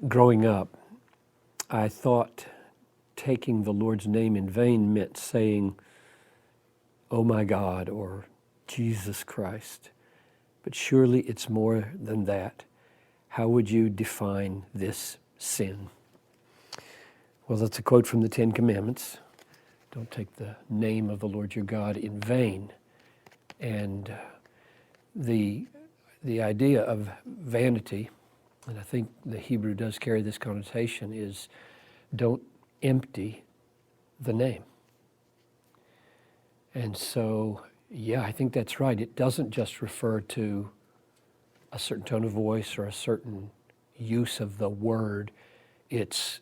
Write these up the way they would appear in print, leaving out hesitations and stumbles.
Growing up, I thought taking the Lord's name in vain meant saying, "Oh my God," or "Jesus Christ." But surely it's more than that. How would you define this sin? Well, that's a quote from the Ten Commandments. Don't take the name of the Lord your God in vain. And the idea of vanity, and I think the Hebrew does carry this connotation, is don't empty the name. And so, yeah, I think that's right. It doesn't just refer to a certain tone of voice or a certain use of the word. It's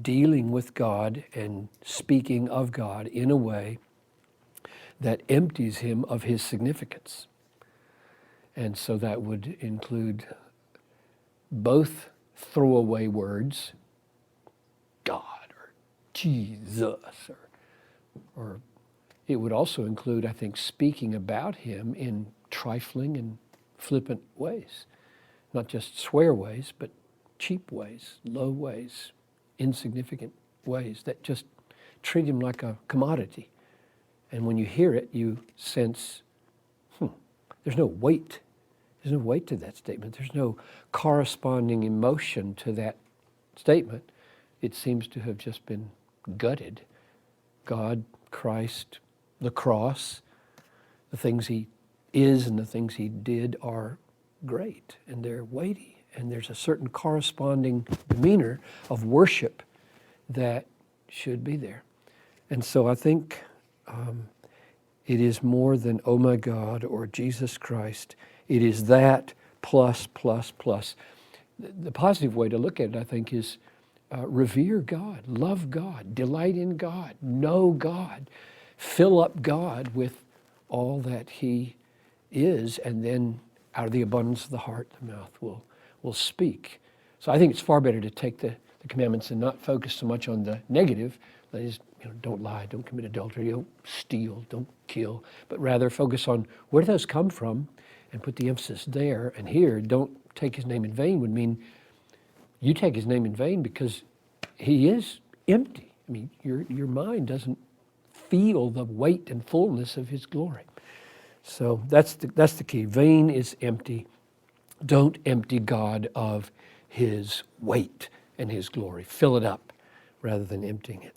dealing with God and speaking of God in a way that empties him of his significance. And so that would include both throwaway words, God or Jesus, or it would also include, I think, speaking about him in trifling and flippant ways. Not just swear ways, but cheap ways, low ways, insignificant ways that just treat him like a commodity. And when you hear it, you sense, there's no weight. There's no weight to that statement. There's no corresponding emotion to that statement. It seems to have just been gutted. God, Christ, the cross, the things he is and the things he did are great and they're weighty. And there's a certain corresponding demeanor of worship that should be there. And so I think it is more than, oh my God, or Jesus Christ. It is that plus, plus, plus. The positive way to look at it, I think, is revere God, love God, delight in God, know God, fill up God with all that he is, and then out of the abundance of the heart, the mouth will speak. So I think it's far better to take the commandments and not focus so much on the negative, that is, don't lie, don't commit adultery, don't steal, don't kill, but rather focus on where do those come from and put the emphasis there. And here, don't take his name in vain would mean you take his name in vain because he is empty. I mean, your mind doesn't feel the weight and fullness of his glory. So that's the key. Vain is empty. Don't empty God of his weight and his glory. Fill it up rather than emptying it.